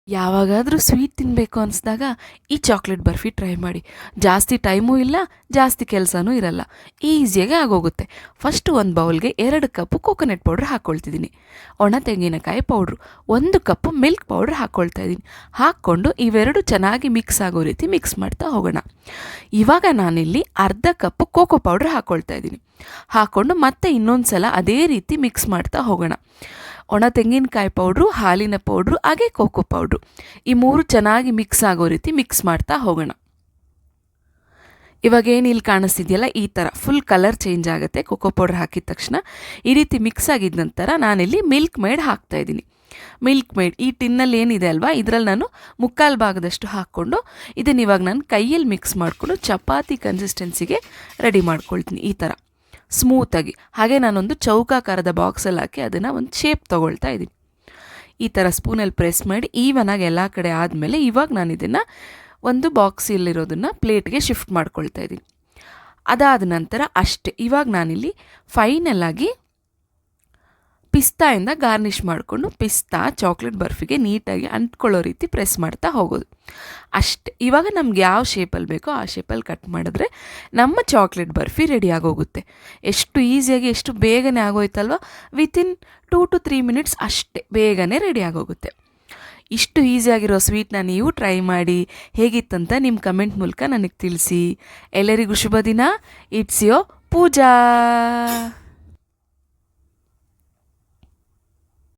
ಯಾವಾಗಾದರೂ ಸ್ವೀಟ್ ತಿನ್ನಬೇಕು ಅನಿಸ್ದಾಗ ಈ ಚಾಕ್ಲೇಟ್ ಬರ್ಫಿ ಟ್ರೈ ಮಾಡಿ. ಜಾಸ್ತಿ ಟೈಮೂ ಇಲ್ಲ, ಜಾಸ್ತಿ ಕೆಲಸನೂ ಇರಲ್ಲ, ಈಸಿಯಾಗಿ ಆಗೋಗುತ್ತೆ. ಫಸ್ಟು ಒಂದು ಬೌಲ್ಗೆ 2 ಕಪ್ಪು ಕೋಕೋನಟ್ ಪೌಡ್ರ್ ಹಾಕ್ಕೊಳ್ತಿದ್ದೀನಿ. ಒಣ ತೆಂಗಿನಕಾಯಿ ಪೌಡ್ರು, 1 ಕಪ್ಪು ಮಿಲ್ಕ್ ಪೌಡ್ರ್ ಹಾಕ್ಕೊಳ್ತಾ ಇದ್ದೀನಿ. ಹಾಕ್ಕೊಂಡು ಇವೆರಡು ಚೆನ್ನಾಗಿ ಮಿಕ್ಸ್ ಆಗೋ ರೀತಿ ಮಿಕ್ಸ್ ಮಾಡ್ತಾ ಹೋಗೋಣ. ಇವಾಗ ನಾನಿಲ್ಲಿ ಅರ್ಧ ಕಪ್ಪು ಕೋಕೋ ಪೌಡ್ರ್ ಹಾಕ್ಕೊಳ್ತಾ ಇದ್ದೀನಿ. ಹಾಕ್ಕೊಂಡು ಮತ್ತೆ ಇನ್ನೊಂದು ಸಲ ಅದೇ ರೀತಿ ಮಿಕ್ಸ್ ಮಾಡ್ತಾ ಹೋಗೋಣ. ಒಣ ತೆಂಗಿನಕಾಯಿ ಪೌಡ್ರು, ಹಾಲಿನ ಪೌಡ್ರು, ಹಾಗೆ ಕೋಕೋ ಪೌಡ್ರು, ಈ 3 ಚೆನ್ನಾಗಿ ಮಿಕ್ಸ್ ಆಗೋ ರೀತಿ ಮಿಕ್ಸ್ ಮಾಡ್ತಾ ಹೋಗೋಣ. ಇವಾಗೇನು ಇಲ್ಲಿ ಕಾಣಿಸ್ತಿದೆಯಲ್ಲ, ಈ ಥರ ಫುಲ್ ಕಲರ್ ಚೇಂಜ್ ಆಗುತ್ತೆ ಕೋಕೋ ಪೌಡ್ರ್ ಹಾಕಿದ ತಕ್ಷಣ. ಈ ರೀತಿ ಮಿಕ್ಸ್ ಆಗಿದ ನಂತರ ನಾನಿಲ್ಲಿ ಮಿಲ್ಕ್ ಮೇಡ್ ಹಾಕ್ತಾಯಿದ್ದೀನಿ. ಮಿಲ್ಕ್ ಮೇಡ್ ಈ ಟಿನ್ನಲ್ಲಿ ಏನಿದೆ ಅಲ್ವಾ, ಇದರಲ್ಲಿ ನಾನು 3/4 ಭಾಗದಷ್ಟು ಹಾಕ್ಕೊಂಡು ಇದನ್ನು ಇವಾಗ ನಾನು ಕೈಯಲ್ಲಿ ಮಿಕ್ಸ್ ಮಾಡಿಕೊಂಡು ಚಪಾತಿ ಕನ್ಸಿಸ್ಟೆನ್ಸಿಗೆ ರೆಡಿ ಮಾಡ್ಕೊಳ್ತೀನಿ. ಈ ಥರ ಸ್ಮೂತಾಗಿ. ಹಾಗೆ ನಾನೊಂದು ಚೌಕಾಕಾರದ ಬಾಕ್ಸಲ್ಲಿ ಹಾಕಿ ಅದನ್ನು ಒಂದು ಶೇಪ್ ತೊಗೊಳ್ತಾ ಇದ್ದೀನಿ. ಈ ಥರ ಸ್ಪೂನಲ್ಲಿ ಪ್ರೆಸ್ ಮಾಡಿ ಈವನಾಗಿ ಎಲ್ಲ ಕಡೆ ಆದಮೇಲೆ ಇವಾಗ ನಾನು ಇದನ್ನು ಒಂದು ಬಾಕ್ಸಲ್ಲಿರೋದನ್ನು ಪ್ಲೇಟ್ಗೆ ಶಿಫ್ಟ್ ಮಾಡ್ಕೊಳ್ತಾ ಇದ್ದೀನಿ. ಅದಾದ ನಂತರ ಅಷ್ಟೇ. ಇವಾಗ ನಾನಿಲ್ಲಿ ಫೈನಲಾಗಿ ಪಿಸ್ತಾಯಿಂದ ಗಾರ್ನಿಷ್ ಮಾಡಿಕೊಂಡು ಪಿಸ್ತಾ ಚಾಕ್ಲೇಟ್ ಬರ್ಫಿಗೆ ನೀಟಾಗಿ ಅಂಟ್ಕೊಳ್ಳೋ ರೀತಿ ಪ್ರೆಸ್ ಮಾಡ್ತಾ ಹೋಗೋದು ಅಷ್ಟೇ. ಇವಾಗ ನಮ್ಗೆ ಯಾವ ಶೇಪಲ್ಲಿ ಬೇಕೋ ಆ ಶೇಪಲ್ಲಿ ಕಟ್ ಮಾಡಿದ್ರೆ ನಮ್ಮ ಚಾಕ್ಲೇಟ್ ಬರ್ಫಿ ರೆಡಿ ಆಗೋಗುತ್ತೆ. ಎಷ್ಟು ಈಸಿಯಾಗಿ, ಎಷ್ಟು ಬೇಗನೆ ಆಗೋಯ್ತಲ್ವ. ವಿತಿನ್ 2 to 3 ಮಿನಿಟ್ಸ್ ಅಷ್ಟೇ, ಬೇಗನೆ ರೆಡಿ ಆಗೋಗುತ್ತೆ. ಇಷ್ಟು ಈಸಿಯಾಗಿರೋ ಸ್ವೀಟ್ನ ನೀವು ಟ್ರೈ ಮಾಡಿ ಹೇಗಿತ್ತಂತ ನಿಮ್ಮ ಕಮೆಂಟ್ ಮೂಲಕ ನನಗೆ ತಿಳಿಸಿ. ಎಲ್ಲರಿಗೂ ಶುಭ ದಿನ. ಇಟ್ಸ್ ಯೋ ಪೂಜಾ.